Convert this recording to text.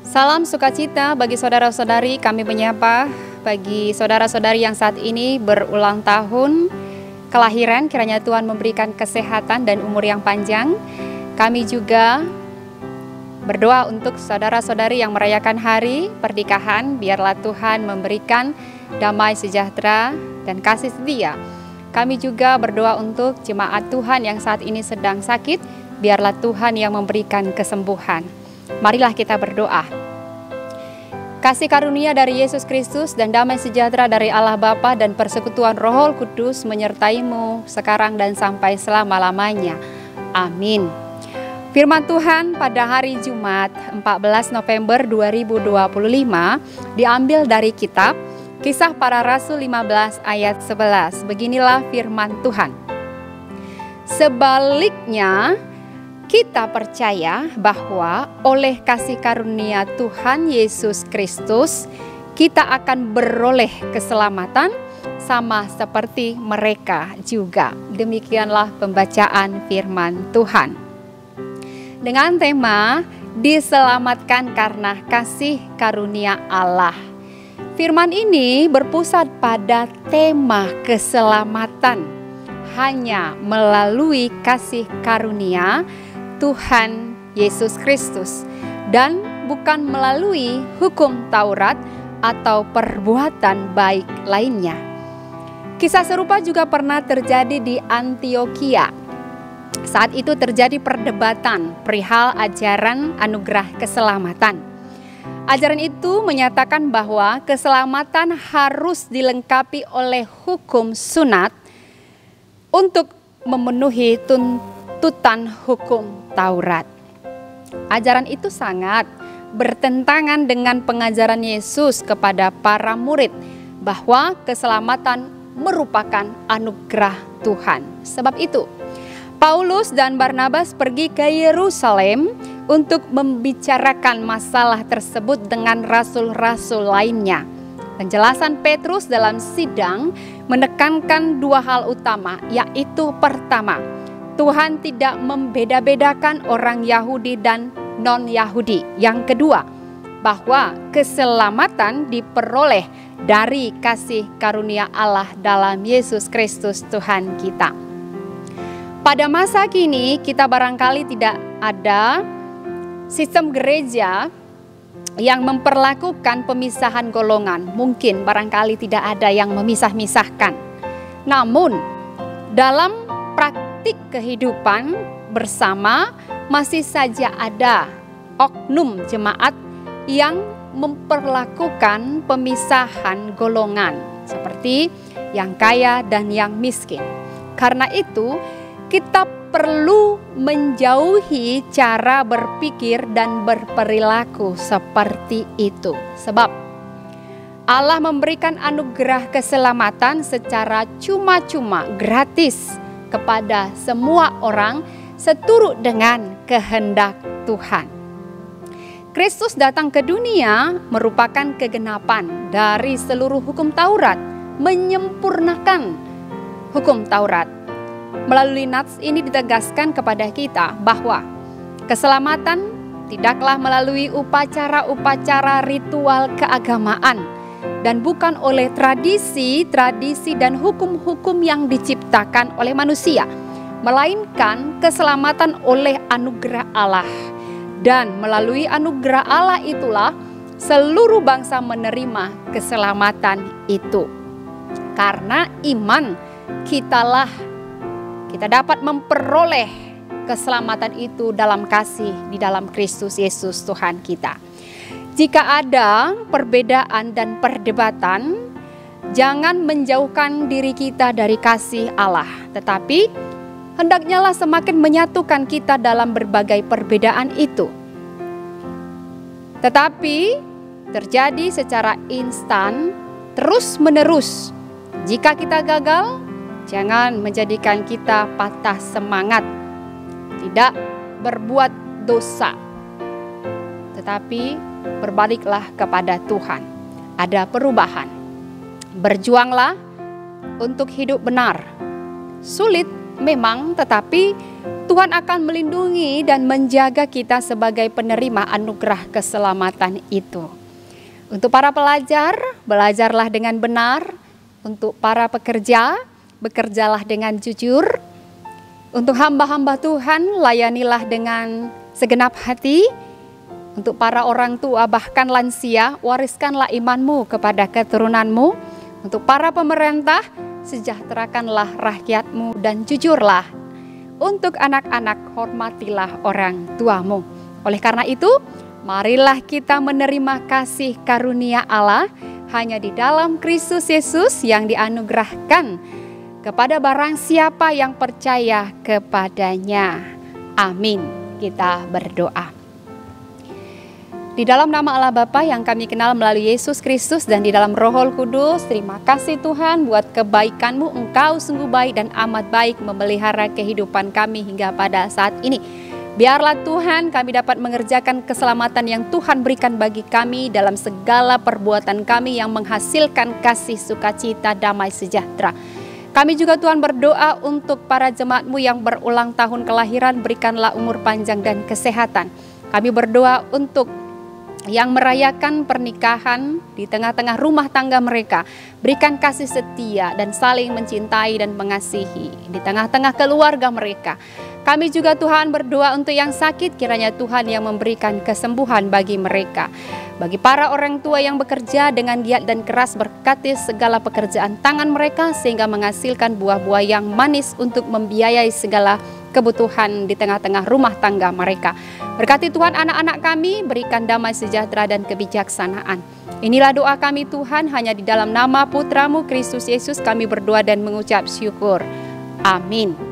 Salam sukacita bagi saudara-saudari, kami menyapa bagi saudara-saudari yang saat ini berulang tahun kelahiran, kiranya Tuhan memberikan kesehatan dan umur yang panjang. Kami juga berdoa untuk saudara-saudari yang merayakan hari pernikahan, biarlah Tuhan memberikan damai sejahtera dan kasih setia. Kami juga berdoa untuk jemaat Tuhan yang saat ini sedang sakit, biarlah Tuhan yang memberikan kesembuhan. Marilah kita berdoa. Kasih karunia dari Yesus Kristus dan damai sejahtera dari Allah Bapa dan persekutuan Roh Kudus menyertaimu sekarang dan sampai selama-lamanya. Amin. Firman Tuhan pada hari Jumat 14 November 2025 diambil dari kitab Kisah Para Rasul 15 ayat 11. Beginilah firman Tuhan. Sebaliknya, kita percaya bahwa oleh kasih karunia Tuhan Yesus Kristus, kita akan beroleh keselamatan sama seperti mereka juga. Demikianlah pembacaan firman Tuhan. Dengan tema, diselamatkan karena kasih karunia Allah. Firman ini berpusat pada tema keselamatan. Hanya melalui kasih karunia Tuhan Yesus Kristus dan bukan melalui hukum Taurat atau perbuatan baik lainnya. Kisah serupa juga pernah terjadi di Antiokhia. Saat itu terjadi perdebatan perihal ajaran anugerah keselamatan. Ajaran itu menyatakan bahwa keselamatan harus dilengkapi oleh hukum sunat untuk memenuhi tuntutan hukum Taurat. Ajaran itu sangat bertentangan dengan pengajaran Yesus kepada para murid bahwa keselamatan merupakan anugerah Tuhan. Sebab itu, Paulus dan Barnabas pergi ke Yerusalem untuk membicarakan masalah tersebut dengan rasul-rasul lainnya. Penjelasan Petrus dalam sidang menekankan dua hal utama, yaitu pertama, Tuhan tidak membeda-bedakan orang Yahudi dan non-Yahudi. Yang kedua, bahwa keselamatan diperoleh dari kasih karunia Allah dalam Yesus Kristus Tuhan kita. Pada masa kini kita barangkali tidak ada sistem gereja yang memperlakukan pemisahan golongan. Mungkin barangkali tidak ada yang memisah-misahkan. Namun dalam praktik kehidupan bersama masih saja ada oknum jemaat yang memperlakukan pemisahan golongan seperti yang kaya dan yang miskin. Karena itu kita perlu menjauhi cara berpikir dan berperilaku seperti itu. Sebab Allah memberikan anugerah keselamatan secara cuma-cuma, gratis kepada semua orang seturut dengan kehendak Tuhan. Kristus datang ke dunia merupakan kegenapan dari seluruh hukum Taurat, menyempurnakan hukum Taurat. Melalui nats ini ditegaskan kepada kita bahwa keselamatan tidaklah melalui upacara-upacara ritual keagamaan dan bukan oleh tradisi dan hukum-hukum yang diciptakan oleh manusia, melainkan keselamatan oleh anugerah Allah. Dan melalui anugerah Allah itulah seluruh bangsa menerima keselamatan itu. Karena iman kita dapat memperoleh keselamatan itu dalam kasih di dalam Kristus Yesus Tuhan kita. Jika ada perbedaan dan perdebatan, jangan menjauhkan diri kita dari kasih Allah, tetapi hendaknya lah semakin menyatukan kita dalam berbagai perbedaan itu. Tetapi terjadi secara instan, terus-menerus. Jika kita gagal, jangan menjadikan kita patah semangat, tidak berbuat dosa, tetapi berbaliklah kepada Tuhan. Ada perubahan. Berjuanglah untuk hidup benar. Sulit memang, tetapi Tuhan akan melindungi dan menjaga kita sebagai penerima anugerah keselamatan itu. Untuk para pelajar, belajarlah dengan benar. Untuk para pekerja, bekerjalah dengan jujur. Untuk hamba-hamba Tuhan, layanilah dengan segenap hati. Untuk para orang tua bahkan lansia, wariskanlah imanmu kepada keturunanmu. Untuk para pemerintah, sejahterakanlah rakyatmu dan jujurlah. Untuk anak-anak, hormatilah orang tuamu. Oleh karena itu, marilah kita menerima kasih karunia Allah hanya di dalam Kristus Yesus yang dianugerahkan kepada barang siapa yang percaya kepadanya. Amin. Kita berdoa. Di dalam nama Allah Bapa yang kami kenal melalui Yesus Kristus dan di dalam Roh Kudus, terima kasih Tuhan buat kebaikan-Mu. Engkau sungguh baik dan amat baik memelihara kehidupan kami hingga pada saat ini. Biarlah Tuhan kami dapat mengerjakan keselamatan yang Tuhan berikan bagi kami dalam segala perbuatan kami yang menghasilkan kasih, sukacita, damai, sejahtera. Kami juga Tuhan berdoa untuk para jemaat-Mu yang berulang tahun kelahiran, berikanlah umur panjang dan kesehatan. Kami berdoa untuk yang merayakan pernikahan di tengah-tengah rumah tangga mereka, berikan kasih setia dan saling mencintai dan mengasihi di tengah-tengah keluarga mereka. Kami juga Tuhan berdoa untuk yang sakit, kiranya Tuhan yang memberikan kesembuhan bagi mereka. Bagi para orang tua yang bekerja dengan giat dan keras, berkati segala pekerjaan tangan mereka sehingga menghasilkan buah-buah yang manis untuk membiayai segala kebutuhan di tengah-tengah rumah tangga mereka. Berkati Tuhan anak-anak kami, berikan damai sejahtera dan kebijaksanaan. Inilah doa kami Tuhan, hanya di dalam nama Putra-Mu Kristus Yesus kami berdoa dan mengucap syukur. Amin.